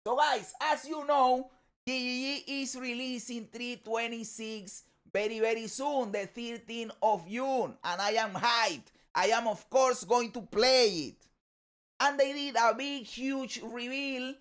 So guys, as you know, GGG is releasing 326 very soon, the 13th of June, and I am hyped. I am of course going to play it. And they did a big huge reveal,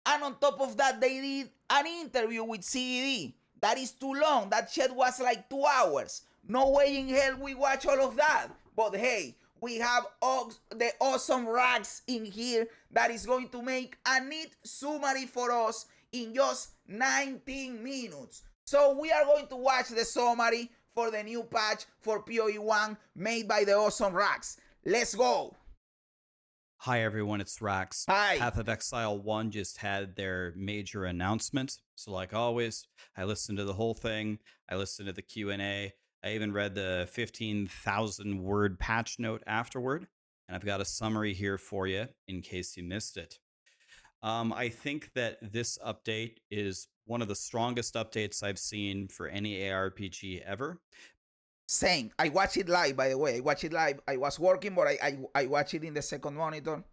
and on top of that they did an interview with CDD. That is too long. That shit was like 2 hours. No way in hell we watch all of that. But hey, we have the awesome Rax in here that is going to make a neat summary for us in just 19 minutes. So we are going to watch the summary for the new patch for PoE 1 made by the awesome Rax. Let's go. Hi everyone, it's Rax. Hi. Path of Exile 1 just had their major announcement. So like always, I listened to the whole thing. I listened to the Q&A. I even read the 15,000 word patch note afterward. And I've got a summary here for you in case you missed it. I think that this update is one of the strongest updates I've seen for any ARPG ever. Same. I watched it live, by the way. I watched it live. I was working, but I watched it in the second monitor.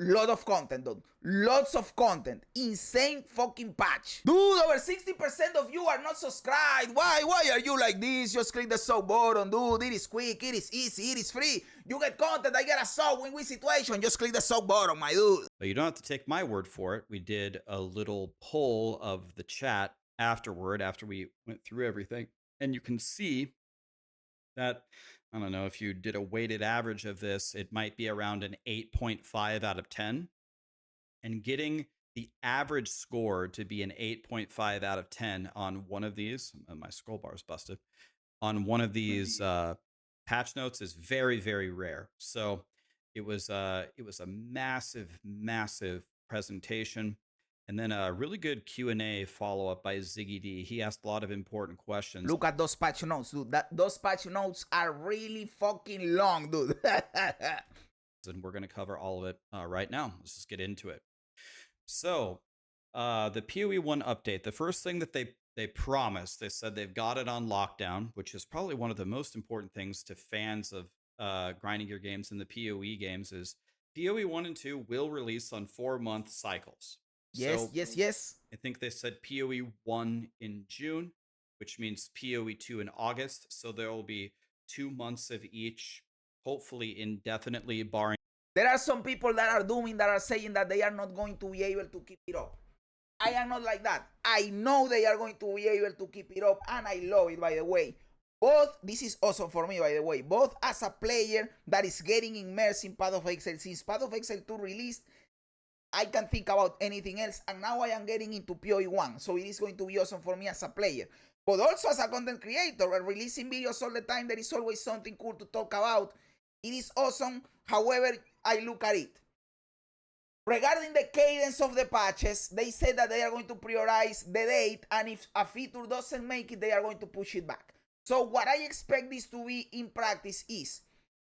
Lot of content, dude. Lots of content. Insane fucking patch. Dude, over 60% of you are not subscribed. Why are you like this? Just click the sub button, dude. It is quick, it is easy, it is free. You get content, I get a sub, win-win situation. Just click the sub button, my dude. But you don't have to take my word for it. We did a little poll of the chat afterward, after we went through everything. And you can see that, I don't know, if you did a weighted average of this, it might be around an 8.5 out of 10. And getting the average score to be an 8.5 out of 10 on one of these, my scroll bar is busted, on one of these patch notes is very rare. So it was a massive presentation. And then a really good Q&A follow-up by Ziggy D. He asked a lot of important questions. Look at those patch notes, dude. Those patch notes are really fucking long, dude. And we're going to cover all of it right now. Let's just get into it. So the PoE 1 update, the first thing that they promised, they said they've got it on lockdown, which is probably one of the most important things to fans of grinding your games in the PoE games, is PoE 1 and 2 will release on 4-month cycles. Yes, yes. I think they said PoE 1 in June, which means PoE 2 in August. So there will be 2 months of each, hopefully indefinitely, barring. There are some people that are doing that are saying that they are not going to be able to keep it up. I am not like that. I know they are going to be able to keep it up, and I love it, by the way. Both, this is awesome for me, by the way, both as a player that is getting immersed in Path of Exile. Since Path of Exile 2 released, I can think about anything else, and now I am getting into PoE 1, so it is going to be awesome for me as a player. But also as a content creator, releasing videos all the time, there is always something cool to talk about. It is awesome, however I look at it. Regarding the cadence of the patches, they said that they are going to prioritize the date, and if a feature doesn't make it, they are going to push it back. So what I expect this to be in practice is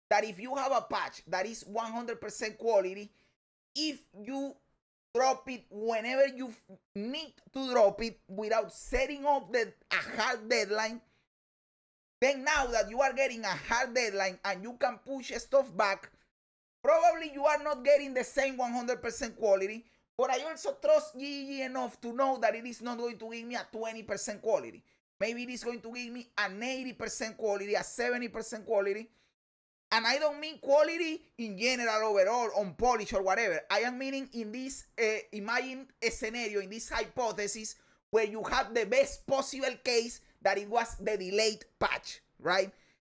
that if you have a patch that is 100% quality, if you drop it whenever you need to drop it without setting up a hard deadline, then now that you are getting a hard deadline and you can push stuff back, probably you are not getting the same 100% quality, but I also trust GGG enough to know that it is not going to give me a 20% quality. Maybe it is going to give me an 80% quality, a 70% quality. And I don't mean quality in general overall, on polish or whatever. I am meaning in this imagine a scenario, in this hypothesis, where you have the best possible case that it was the delayed patch, right?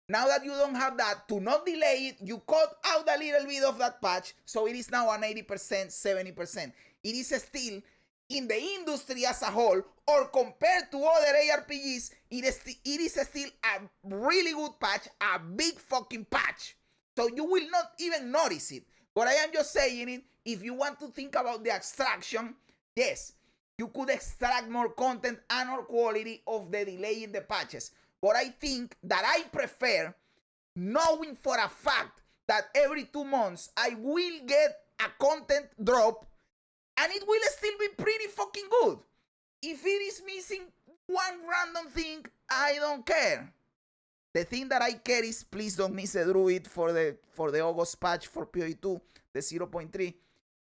Now that you don't have that, to not delay it, you cut out a little bit of that patch, so it is now an 80%, 70%. It is still, in the industry as a whole, or compared to other ARPGs, it is still a really good patch, a big fucking patch. So you will not even notice it. But I am just saying it, if you want to think about the extraction, yes, you could extract more content and more quality of the delay in the patches. But I think that I prefer knowing for a fact that every 2 months I will get a content drop, and it will still be pretty fucking good. If it is missing one random thing, I don't care. The thing that I care is please don't miss a druid for the August patch for PoE 2, the 0.3.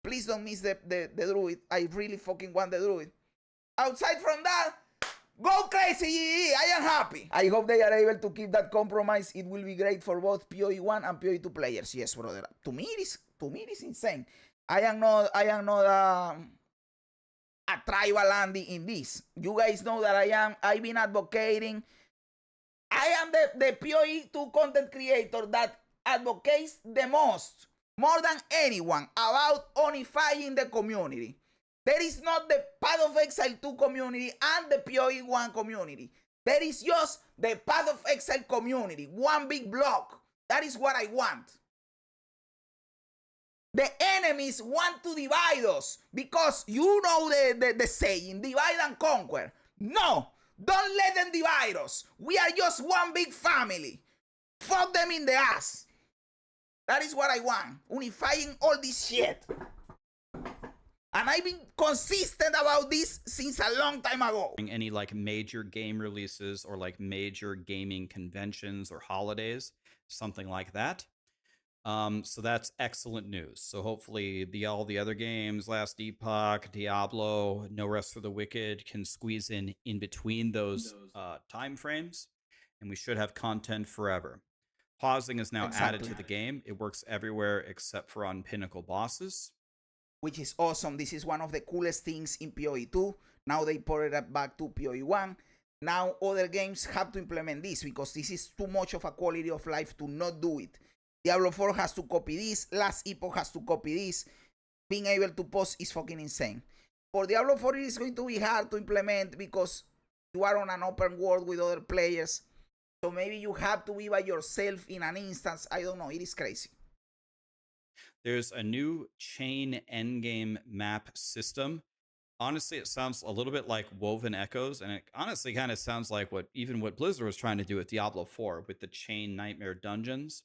Please don't miss the druid. I really fucking want the druid. Outside from that, go crazy, GG. I am happy. I hope they are able to keep that compromise. It will be great for both PoE 1 and PoE 2 players. Yes, brother. To me, it is insane. I am not a tribal Andy in this. You guys know that I've been advocating. I am the PoE 2 content creator that advocates the most, more than anyone, about unifying the community. There is not the Path of Exile 2 community and the PoE 1 community. There is just the Path of Exile community. One big block. That is what I want. The enemies want to divide us because you know the saying, divide and conquer. No, don't let them divide us. We are just one big family. Fuck them in the ass. That is what I want. Unifying all this shit. And I've been consistent about this since a long time ago. Any like major game releases or like major gaming conventions or holidays, something like that. So that's excellent news. So hopefully all the other games, Last Epoch, Diablo, No Rest for the Wicked, can squeeze in between those time frames, and we should have content forever. Pausing is now added to the game. It works everywhere except for on pinnacle bosses, which is awesome. This is one of the coolest things in PoE 2. Now they ported it back to PoE 1. Now other games have to implement this because this is too much of a quality of life to not do it. Diablo 4 has to copy this. Last Epoch has to copy this. Being able to pause is fucking insane. For Diablo 4, it is going to be hard to implement because you are on an open world with other players. So maybe you have to be by yourself in an instance. I don't know. It is crazy. There's a new chain endgame map system. Honestly, it sounds a little bit like Woven Echoes, and it honestly kind of sounds like what Blizzard was trying to do with Diablo 4 with the chain nightmare dungeons.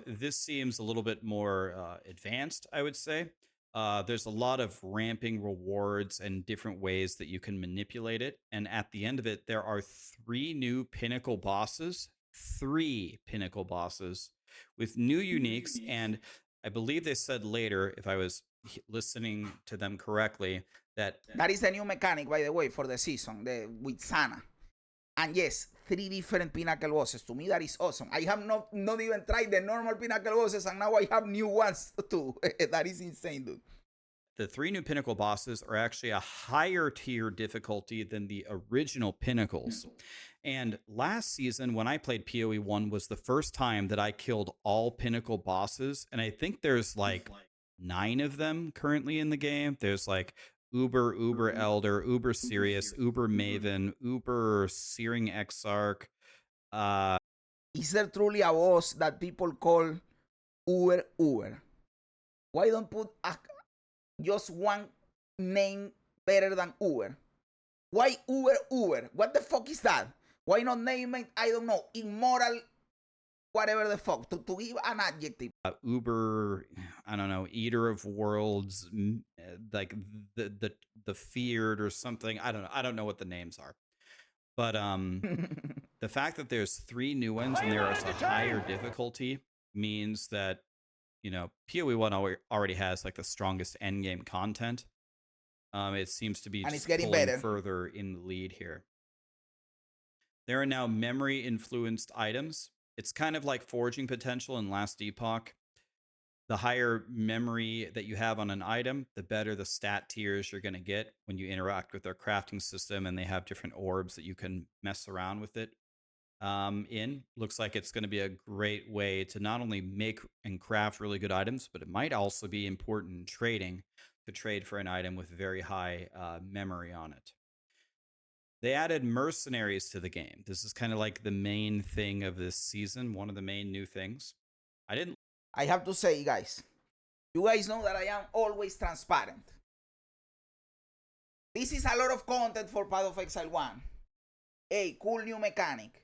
This seems a little bit more advanced, I would say. There's a lot of ramping rewards and different ways that you can manipulate it. And at the end of it, there are 3 new pinnacle bosses. 3 pinnacle bosses with new uniques. And I believe they said later, if I was listening to them correctly, that is a new mechanic, by the way, for the season, with Sana. And yes, 3 different pinnacle bosses. To me, that is awesome. I have not even tried the normal pinnacle bosses, and now I have new ones too. That is insane, dude. The 3 new pinnacle bosses are actually a higher tier difficulty than the original pinnacles. And last season, when I played PoE 1, was the first time that I killed all pinnacle bosses. And I think there's like 9 of them currently in the game. There's like Uber Elder, Uber Sirius, Uber Maven, Uber Searing Exarch. Is there truly a boss that people call Uber? Why don't put just one name better than Uber? Why Uber? What the fuck is that? Why not name it, I don't know, Immortal, whatever the fuck, to give an adjective? Uber, I don't know, Eater of Worlds, like the Feared or something. I don't know what the names are. But the fact that there's 3 new ones and there is a higher difficulty means that, you know, PoE 1 already has like the strongest endgame content. It seems to be and it's getting pulling better further in the lead here. There are now memory influenced items. It's kind of like forging potential in Last Epoch. The higher memory that you have on an item, the better the stat tiers you're going to get when you interact with their crafting system, and they have different orbs that you can mess around with it in. Looks like it's going to be a great way to not only make and craft really good items, but it might also be important in trading to trade for an item with very high memory on it. They added mercenaries to the game. This is kind of like the main thing of this season, one of the main new things. I have to say, guys, you guys know that I am always transparent. This is a lot of content for Path of Exile 1. Hey, cool new mechanic.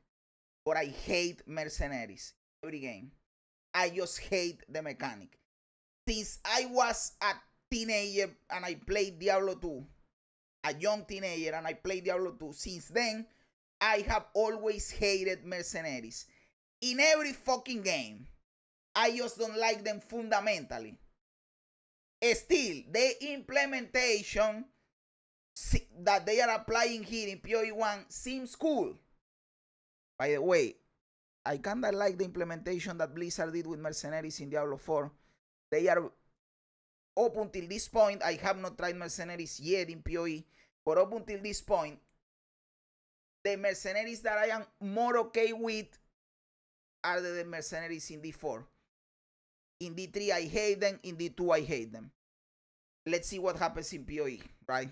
But I hate mercenaries every game. I just hate the mechanic. Since I was a teenager and I played Diablo 2, a young teenager, and I played Diablo 2. Since then, I have always hated mercenaries. In every fucking game, I just don't like them fundamentally. Still, the implementation that they are applying here in PoE 1 seems cool. By the way, I kinda like the implementation that Blizzard did with mercenaries in Diablo 4. They are, up until this point, I have not tried mercenaries yet in PoE, but up until this point, the mercenaries that I am more okay with are the mercenaries in D4. In D3, I hate them. In D2, I hate them. Let's see what happens in PoE, right?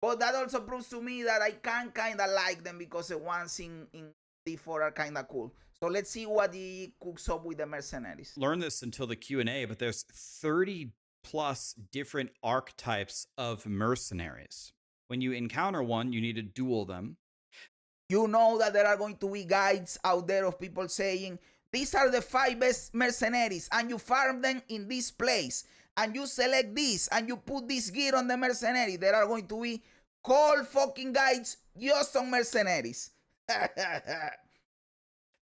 But that also proves to me that I can kind of like them because the ones in D4 are kind of cool. So let's see what he cooks up with the mercenaries. Learn this until the Q&A, but there's 30 plus different archetypes of mercenaries. When you encounter one, you need to duel them. You know that there are going to be guides out there of people saying, these are the 5 best mercenaries, and you farm them in this place, and you select this, and you put this gear on the mercenary. There are going to be whole fucking guides just on mercenaries.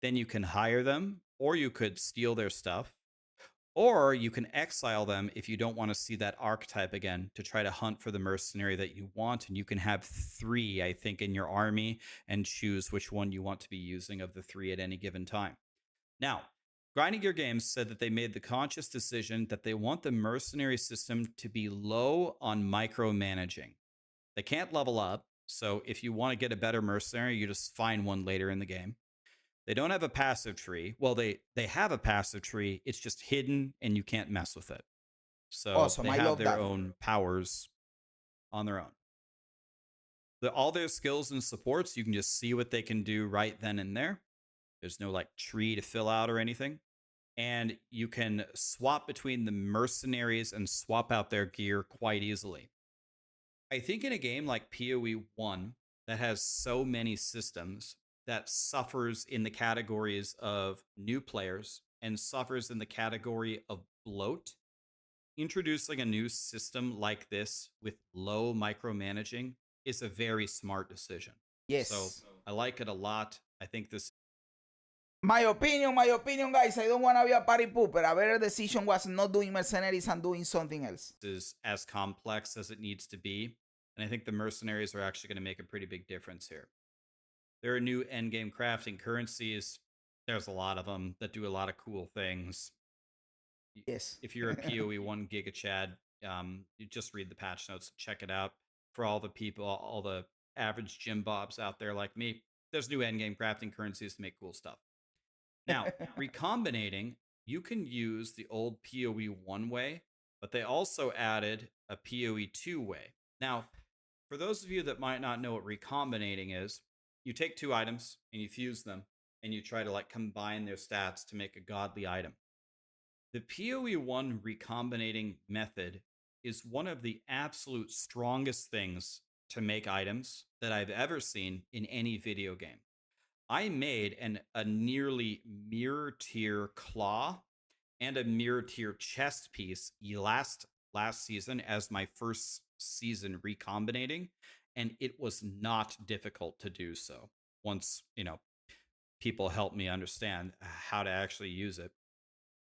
Then you can hire them, or you could steal their stuff, or you can exile them if you don't want to see that archetype again to try to hunt for the mercenary that you want. And you can have 3, I think, in your army and choose which one you want to be using of the 3 at any given time. Now, Grinding Gear Games said that they made the conscious decision that they want the mercenary system to be low on micromanaging. They can't level up, so if you want to get a better mercenary, you just find one later in the game. They don't have a passive tree. Well, they have a passive tree. It's just hidden, and you can't mess with it. So awesome. they have their own powers on their own. All their skills and supports, you can just see what they can do right then and there. There's no like tree to fill out or anything. And you can swap between the mercenaries and swap out their gear quite easily. I think in a game like PoE 1 that has so many systems, that suffers in the categories of new players and suffers in the category of bloat, introducing a new system like this with low micromanaging is a very smart decision. Yes. So I like it a lot. I think this... My opinion, guys. I don't want to be a party pooper. A better decision was not doing mercenaries and doing something else. Is as complex as it needs to be. And I think the mercenaries are actually going to make a pretty big difference here. There are new endgame crafting currencies. There's a lot of them that do a lot of cool things. Yes. If you're a PoE 1 Giga Chad, you just read the patch notes, check it out. For all the people, all the average Jim Bobs out there like me, there's new endgame crafting currencies to make cool stuff. Now, recombinating, you can use the old PoE 1 way, but they also added a PoE 2 way. Now, for those of you that might not know what recombinating is, you take 2 items and you fuse them and you try to like combine their stats to make a godly item. The PoE 1 recombinating method is one of the absolute strongest things to make items that I've ever seen in any video game. I made a nearly mirror tier claw and a mirror tier chest piece last season as my first season recombinating, and it was not difficult to do so once, people helped me understand how to actually use it.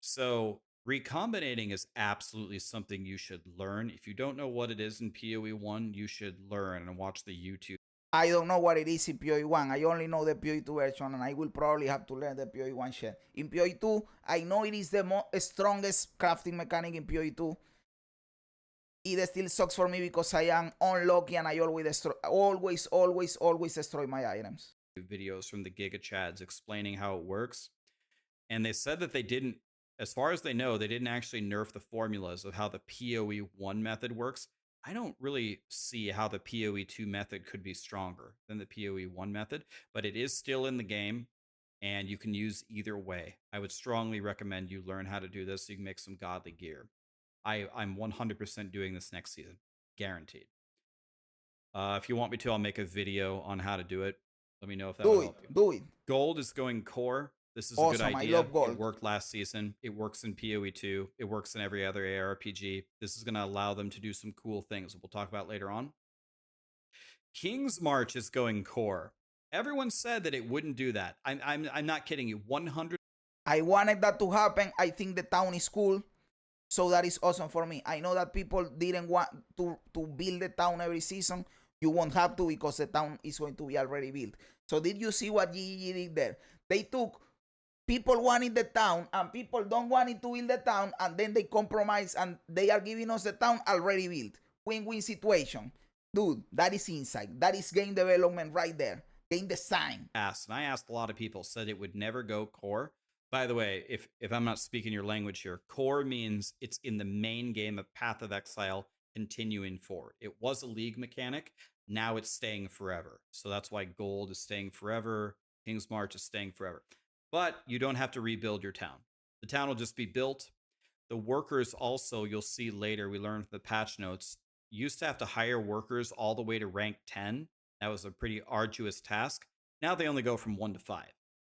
So recombinating is absolutely something you should learn. If you don't know what it is in PoE 1, you should learn and watch the YouTube. I don't know what it is in PoE 1. I only know the PoE 2 version, and I will probably have to learn the PoE 1 shit. In PoE 2, I know it is the strongest crafting mechanic in PoE 2. It still sucks for me because I am unlucky and I always destroy my items. Videos from the Giga Chads explaining how it works. And they said that they didn't, as far as they know, they didn't actually nerf the formulas of how the PoE 1 method works. I don't really see how the PoE 2 method could be stronger than the PoE 1 method, but it is still in the game and you can use either way. I would strongly recommend you learn how to do this so you can make some godly gear. I'm 100% doing this next season, guaranteed. If you want me to, I'll make a video on how to do it. Let me know if that will help you. Do it. Gold is going core. This is awesome. A good idea. I love gold. It worked last season. It works in PoE 2. It works in every other ARPG. This is going to allow them to do some cool things we'll talk about later on. King's March is going core. Everyone said that it wouldn't do that. I'm not kidding you. 100. I wanted that to happen. I think the town is cool. So that is awesome for me. I know that people didn't want to build the town every season. You won't have to because the town is going to be already built. So did you see what GG did there? They took people wanting the town and people don't want it to build the town, and then they compromise and they are giving us the town already built. Win-win situation. Dude, that is insight. That is game development right there. Game design. And I asked a lot of people, said it would never go core. By the way, if I'm not speaking your language here, core means it's in the main game of Path of Exile continuing forward. It was a league mechanic. Now it's staying forever. So that's why gold is staying forever. King's March is staying forever. But you don't have to rebuild your town. The town will just be built. The workers also, you'll see later, we learned from the patch notes, used to have to hire workers all the way to rank 10. That was a pretty arduous task. Now they only go from 1 to 5.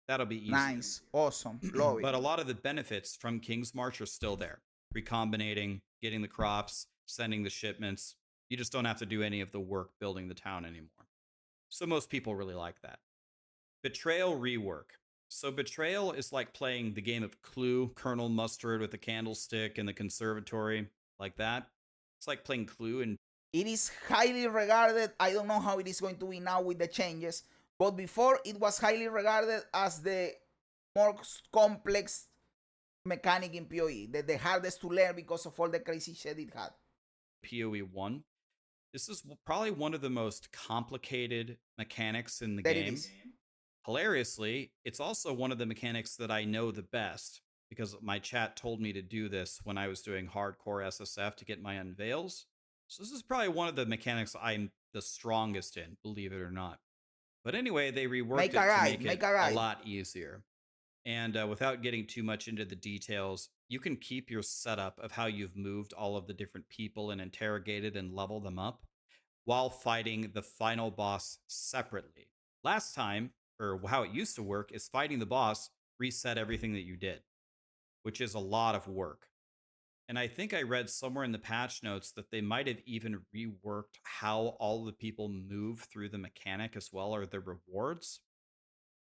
That'll be easy. Nice. Awesome. Love it. But a lot of the benefits from King's March are still there. Recombinating, getting the crops, sending the shipments. You just don't have to do any of the work building the town anymore. So most people really like that. Betrayal rework. So Betrayal is like playing the game of Clue, Colonel Mustard with the candlestick and the conservatory, like that. It's like playing Clue. And it is highly regarded. I don't know how it is going to be now with the changes, but before it was highly regarded as the more complex mechanic in PoE, the hardest to learn because of all the crazy shit it had. PoE 1. This is probably one of the most complicated mechanics in the game. Hilariously, it's also one of the mechanics that I know the best because my chat told me to do this when I was doing hardcore SSF to get my unveils. So this is probably one of the mechanics I'm the strongest in, believe it or not. But anyway, they reworked it to make it a lot easier. And without getting too much into the details, you can keep your setup of how you've moved all of the different people and interrogated and level them up while fighting the final boss separately. Last time, or how it used to work, is fighting the boss, reset everything that you did, which is a lot of work. And I think I read somewhere in the patch notes that they might have even reworked how all the people move through the mechanic as well, or the rewards.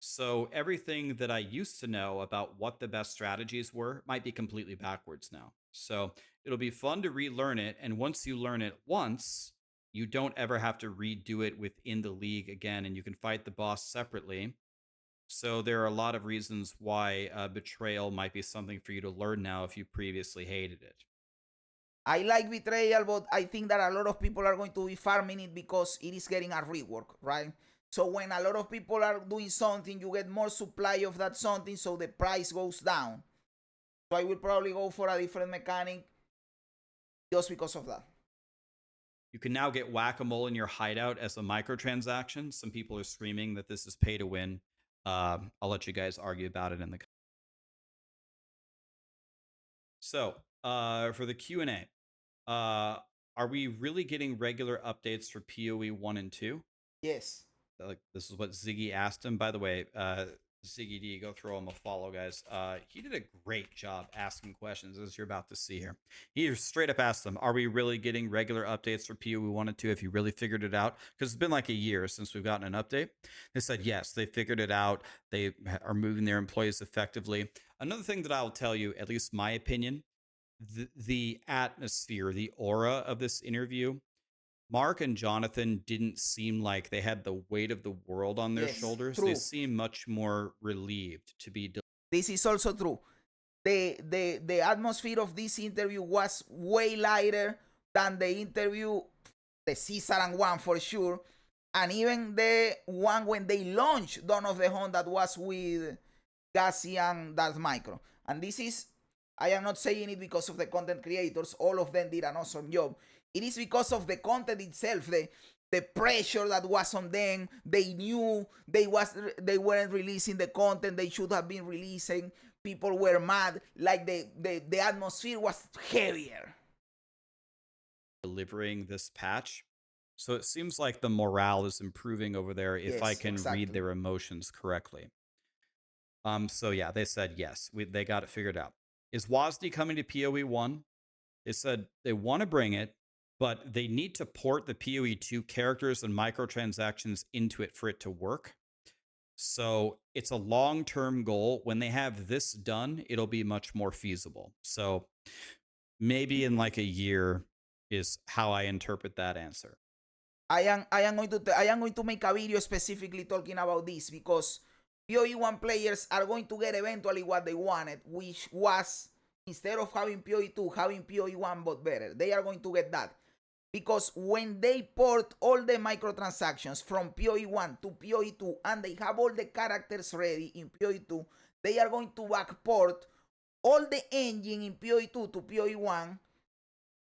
So everything that I used to know about what the best strategies were might be completely backwards now. So it'll be fun to relearn it. And once you learn it once, you don't ever have to redo it within the league again, and you can fight the boss separately. So there are a lot of reasons why Betrayal might be something for you to learn now if you previously hated it. I like Betrayal, but I think that a lot of people are going to be farming it because it is getting a rework, right? So when a lot of people are doing something, you get more supply of that something, so the price goes down. So I will probably go for a different mechanic just because of that. You can now get Whack-A-Mole in your hideout as a microtransaction. Some people are screaming that this is pay to win. I'll let you guys argue about it in the comments. So for the Q&A, are we really getting regular updates for PoE 1 and 2? Yes. Like, this is what Ziggy asked him. By the way, Ziggy D, go throw him a follow, guys. He did a great job asking questions, as you're about to see here. He straight up asked them, are we really getting regular updates for PoE 1 and 2? Have you really figured it out? Because it's been like a year since we've gotten an update. They said, yes, they figured it out. They are moving their employees effectively. Another thing that I'll tell you, at least my opinion, the atmosphere, the aura of this interview, Mark and Jonathan didn't seem like they had the weight of the world on their shoulders. True. They seem much more relieved to be. This is also true. The atmosphere of this interview was way lighter than the interview, the Caesaran one for sure, and even the one when they launched Dawn of the Hunt that was with Gassi and Darth Micro. And this is, I am not saying it because of the content creators. All of them did an awesome job. It is because of the content itself, the pressure that was on them. They knew they weren't releasing the content they should have been releasing. People were mad. Like the atmosphere was heavier. Delivering this patch. So it seems like the morale is improving over there if I can read their emotions correctly. So yeah, they said yes. They got it figured out. Is WASD coming to PoE 1? They said they want to bring it, but they need to port the PoE 2 characters and microtransactions into it for it to work. So it's a long-term goal. When they have this done, it'll be much more feasible. So maybe in like a year is how I interpret that answer. I am going to make a video specifically talking about this because PoE 1 players are going to get eventually what they wanted, which was instead of having PoE 2, having PoE 1 but better. They are going to get that. Because when they port all the microtransactions from PoE 1 to PoE 2 and they have all the characters ready in PoE 2, they are going to backport all the engine in PoE 2 to PoE 1,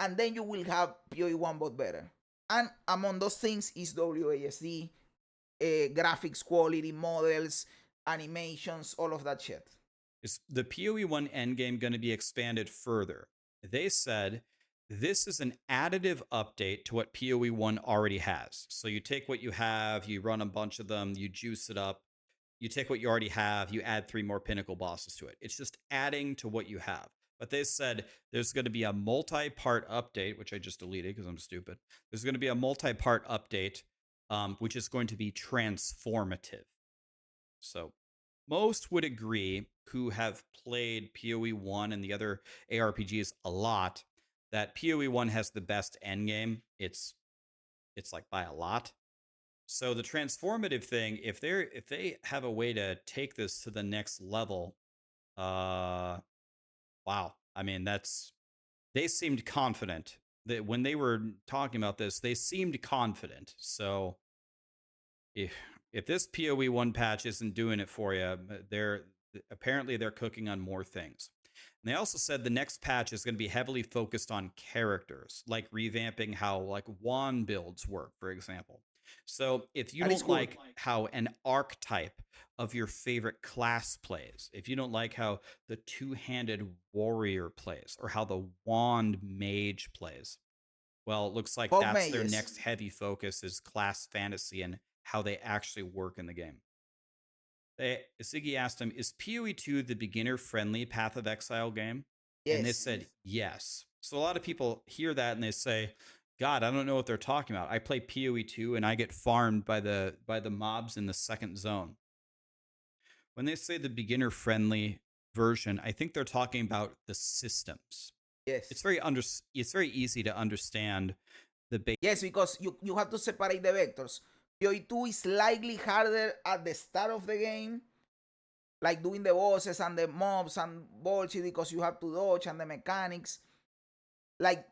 and then you will have PoE 1 but better. And among those things is WASD, graphics quality, models, animations, all of that shit. Is the PoE 1 endgame going to be expanded further? They said this is an additive update to what PoE 1 already has. So you take what you have, you run a bunch of them, you juice it up. You take what you already have, you add 3 more pinnacle bosses to it. It's just adding to what you have. But they said there's going to be a multi-part update, which I just deleted because I'm stupid. There's going to be a multi-part update, which is going to be transformative. So most would agree who have played PoE 1 and the other ARPGs a lot that PoE 1 has the best endgame. It's like by a lot. So the transformative thing, if they have a way to take this to the next level, wow. I mean, they seemed confident that when they were talking about this, they seemed confident. So if this PoE 1 patch isn't doing it for you, apparently they're cooking on more things. And they also said the next patch is going to be heavily focused on characters, like revamping how like wand builds work, for example. So if you don't like how an archetype of your favorite class plays, if you don't like how the two-handed warrior plays or how the wand mage plays, well, it looks like that's their next heavy focus is class fantasy and how they actually work in the game. Siggy asked him, is PoE 2 the beginner-friendly Path of Exile game? Yes. And they said yes. So a lot of people hear that and they say, God, I don't know what they're talking about. I play PoE 2 and I get farmed by the mobs in the second zone. When they say the beginner-friendly version, I think they're talking about the systems. Yes. It's very easy to understand the base. Yes, because you have to separate the vectors. PoE 2 is slightly harder at the start of the game, like doing the bosses and the mobs and bullshit because you have to dodge and the mechanics. Like,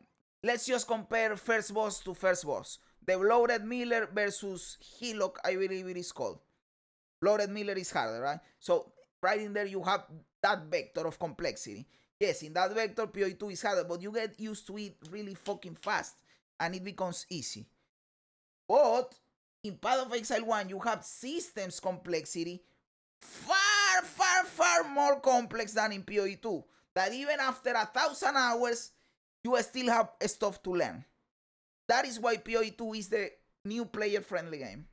let's just compare first boss to first boss. The Bloated Miller versus Hillock, I believe it is called. Bloated Miller is harder, right? So right in there you have that vector of complexity. Yes, in that vector, PoE 2 is harder, but you get used to it really fucking fast and it becomes easy. But in Path of Exile 1, you have systems complexity far, far, far more complex than in PoE 2. That even after 1,000 hours, you still have stuff to learn. That is why PoE 2 is the new player-friendly game.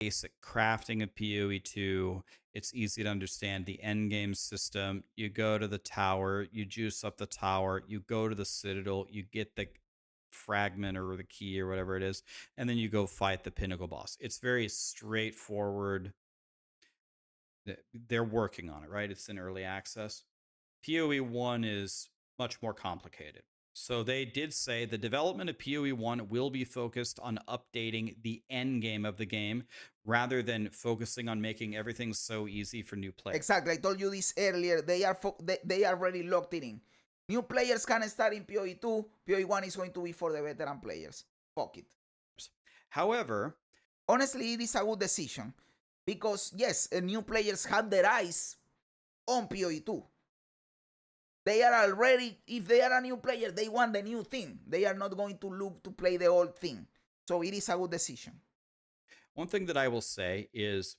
Basic crafting of PoE 2. It's easy to understand the endgame system. You go to the tower, you juice up the tower, you go to the citadel, you get the fragment or the key or whatever it is, and then you go fight the pinnacle boss. It's very straightforward. They're working on it, right? It's in early access. PoE 1 is much more complicated. So they did say the development of PoE 1 will be focused on updating the end game of the game rather than focusing on making everything so easy for new players. Exactly. I told you this earlier. They are already locked it in. New players can start in PoE 2. PoE 1 is going to be for the veteran players. Fuck it. However, honestly, it is a good decision because, yes, new players have their eyes on PoE 2. They are already, if they are a new player, they want the new thing. They are not going to look to play the old thing. So it is a good decision. One thing that I will say is,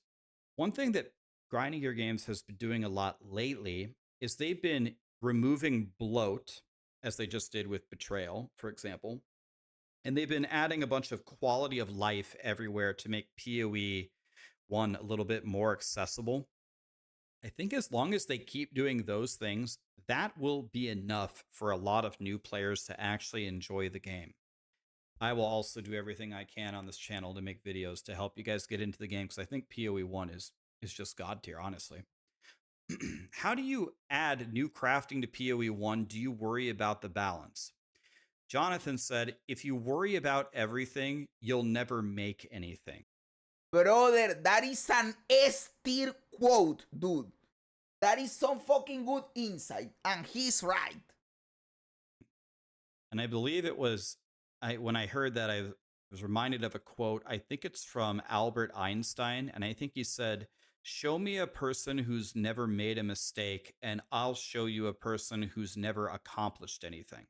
one thing that Grinding Gear Games has been doing a lot lately is they've been removing bloat, as they just did with Betrayal, for example. And they've been adding a bunch of quality of life everywhere to make PoE 1 a little bit more accessible. I think as long as they keep doing those things, that will be enough for a lot of new players to actually enjoy the game. I will also do everything I can on this channel to make videos to help you guys get into the game because I think PoE 1 is just god tier, honestly. How do you add new crafting to PoE 1? Do you worry about the balance? Jonathan said, if you worry about everything, you'll never make anything. Brother, that is an S tier quote, dude. That is some fucking good insight, and he's right. And I believe it was, when I heard that, I was reminded of a quote. I think it's from Albert Einstein, and I think he said, show me a person who's never made a mistake, and I'll show you a person who's never accomplished anything.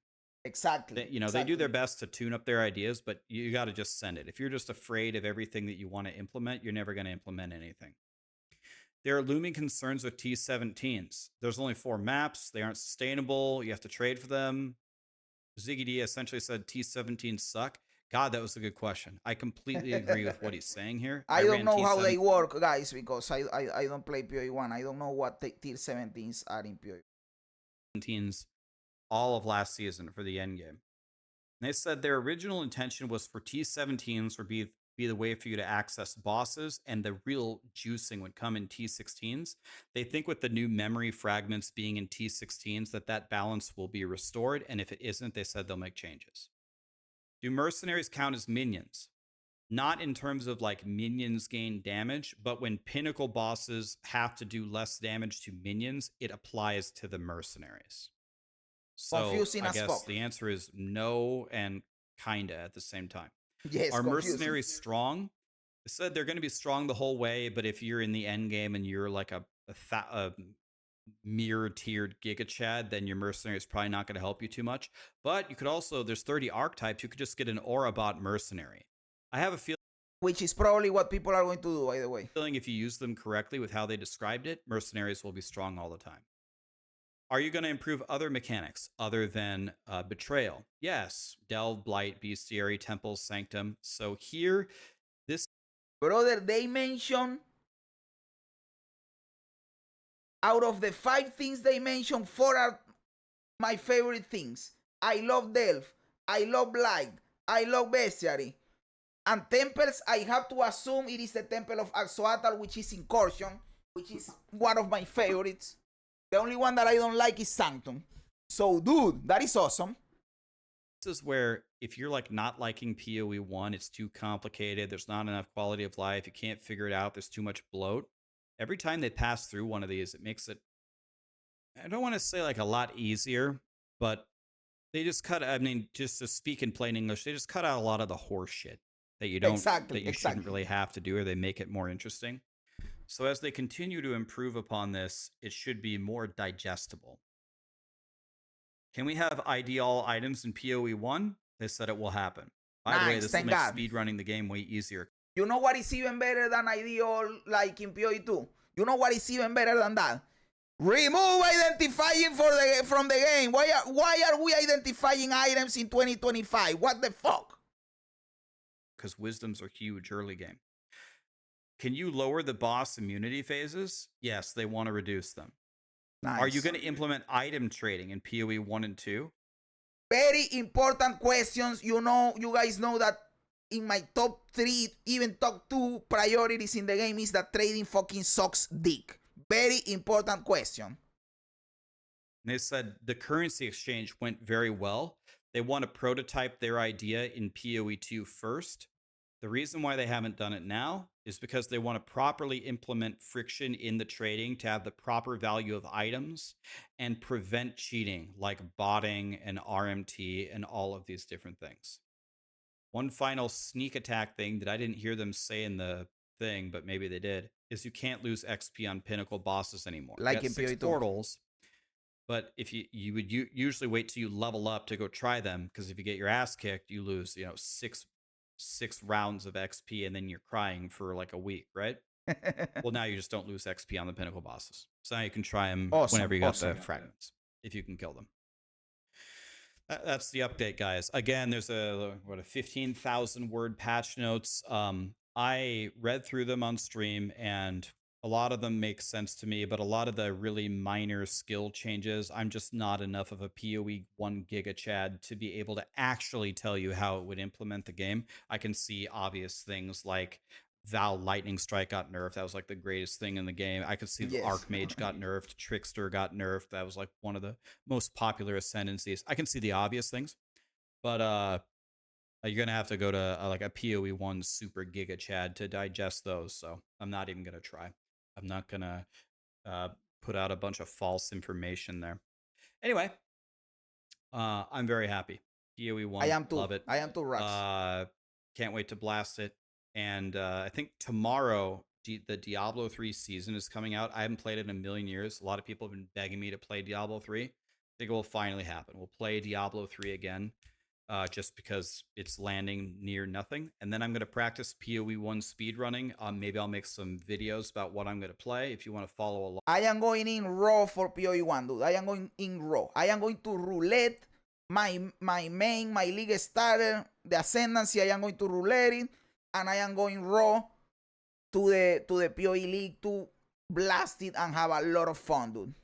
Exactly. They do their best to tune up their ideas, but you got to just send it. If you're just afraid of everything that you want to implement, you're never going to implement anything. There are looming concerns with T17s. There's only 4 maps. They aren't sustainable. You have to trade for them. Ziggy D essentially said T17s suck. God, that was a good question. I completely agree with what he's saying here. I don't know how they work, guys, because I don't play PoE 1. I don't know what tier 17s are in PoE. 17s all of last season for the end game. And they said their original intention was for T17s would be the way for you to access bosses, and the real juicing would come in T16s. They think with the new memory fragments being in T16s that balance will be restored, and if it isn't, they said they'll make changes. Do mercenaries count as minions? Not in terms of like minions gain damage, but when pinnacle bosses have to do less damage to minions, it applies to the mercenaries. So confusing I guess fuck. the answer is no and kinda at the same time. Yes, are mercenaries strong? They said they're going to be strong the whole way, but if you're in the end game and you're like a mirror tiered Giga Chad, then your mercenary is probably not going to help you too much. But you could also, there's 30 archetypes, you could just get an Aura bot mercenary. I have a feeling, which is probably what people are going to do, by the way. If you use them correctly with how they described it, mercenaries will be strong all the time. Are you going to improve other mechanics other than betrayal? Yes. Delve, Blight, Bestiary, Temple, Sanctum. So here, this... Brother, they mention, out of the 5 things they mentioned, 4 are my favorite things. I love Delve. I love Blight. I love Bestiary. And temples, I have to assume it is the Temple of Axoatl, which is Incursion, which is one of my favorites. The only one that I don't like is Sanctum. So, dude, that is awesome. This is where if you're like not liking PoE 1, it's too complicated, there's not enough quality of life, you can't figure it out, there's too much bloat. Every time they pass through one of these, it makes it, I don't want to say like a lot easier, but they just cut, I mean, just to speak in plain English, they just cut out a lot of the horse shit that you don't, shouldn't really have to do, or they make it more interesting. So as they continue to improve upon this, it should be more digestible. Can we have ideal items in PoE 1? They said it will happen. By the way, this will make speedrunning the game way easier. You know what is even better than ideal, like in PoE 2? You know what is even better than that? Remove identifying from the game. Why are we identifying items in 2025? What the fuck? Because wisdoms are huge early game. Can you lower the boss immunity phases? Yes, they want to reduce them. Nice. Are you going to implement item trading in PoE 1 and 2? Very important questions. You know, you guys know that in my top 3, even top 2 priorities in the game is that trading fucking sucks dick. Very important question. They said the currency exchange went very well. They want to prototype their idea in PoE 2 first. The reason why they haven't done it now is because they want to properly implement friction in the trading to have the proper value of items and prevent cheating like botting and RMT and all of these different things. One final sneak attack thing that I didn't hear them say in the thing, but maybe they did, is you can't lose XP on pinnacle bosses anymore. Like in 6 portals, but if you would usually wait till you level up to go try them, because if you get your ass kicked, you lose, you know, six rounds of XP and then you're crying for like a week, right? Well, now you just don't lose XP on the pinnacle bosses. So now you can try them whenever you got the fragments, if you can kill them. That's the update, guys. Again, there's a 15,000 word patch notes. I read through them on stream and a lot of them make sense to me, but a lot of the really minor skill changes, I'm just not enough of a PoE 1 Giga Chad to be able to actually tell you how it would implement the game. I can see obvious things like Val Lightning Strike got nerfed. That was like the greatest thing in the game. I could see the Yes. Archmage got nerfed. Trickster got nerfed. That was like one of the most popular ascendancies. I can see the obvious things, but you're gonna have to go to like a PoE 1 Super Giga Chad to digest those. So I'm not even gonna try. I'm not gonna put out a bunch of false information there. Anyway, I'm very happy. PoE 1, I am too. love it. I am too, Rax. Can't wait to blast it. And I think tomorrow the Diablo 3 season is coming out. I haven't played it in a million years. A lot of people have been begging me to play Diablo 3. I think it will finally happen. We'll play Diablo 3 again, just because it's landing near nothing. And then I'm going to practice PoE 1 speedrunning. Maybe I'll make some videos about what I'm going to play if you want to follow along. I am going in raw for PoE 1, dude. I am going in raw. I am going to roulette my main, my league starter, the Ascendancy. I am going to roulette it, and I am going raw to the PoE league to blast it and have a lot of fun, dude.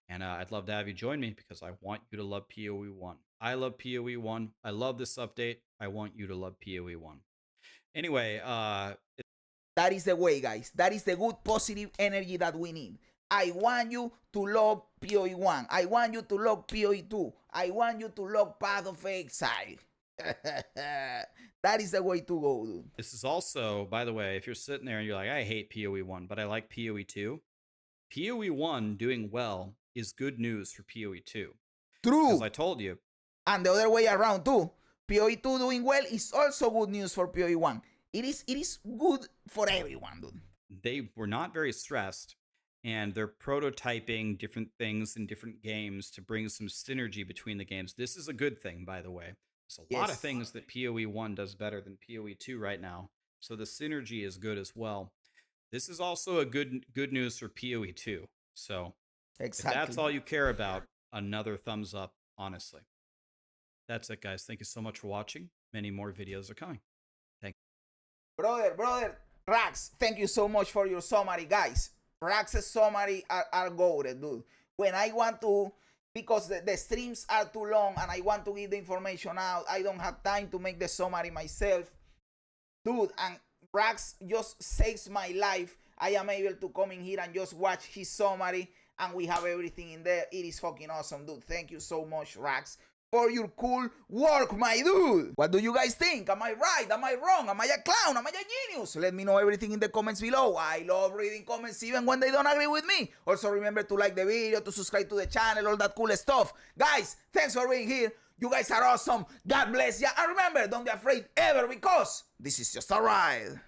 And I'd love to have you join me because I want you to love PoE 1. I love PoE 1. I love this update. I want you to love PoE 1. Anyway, that is the way, guys. That is the good positive energy that we need. I want you to love PoE 1. I want you to love PoE 2. I want you to love Path of Exile. That is the way to go, dude. This is also, by the way, if you're sitting there and you're like, I hate PoE 1, but I like PoE 2. PoE 1 doing well is good news for PoE 2. True. Because I told you. And the other way around too. PoE 2 doing well is also good news for PoE 1. It is good for everyone, dude. They were not very stressed, and they're prototyping different things in different games to bring some synergy between the games. This is a good thing, by the way. There's a lot of things that PoE 1 does better than PoE 2 right now. So the synergy is good as well. This is also a good news for PoE 2. So exactly. If that's all you care about, another thumbs up, honestly. That's it, guys. Thank you so much for watching. Many more videos are coming. Thank you. Brother, Rax, thank you so much for your summary, guys. Rax's summary are goated, dude. When I want to, because the streams are too long and I want to give the information out, I don't have time to make the summary myself. Dude, and Rax just saves my life. I am able to come in here and just watch his summary, and we have everything in there. It is fucking awesome, dude. Thank you so much, Rax, for your cool work, my dude. What do you guys think? Am I right? Am I wrong? Am I a clown? Am I a genius? Let me know everything in the comments below. I love reading comments even when they don't agree with me. Also, remember to like the video, to subscribe to the channel, all that cool stuff. Guys, thanks for being here. You guys are awesome. God bless ya. And remember, don't be afraid ever, because this is just a ride.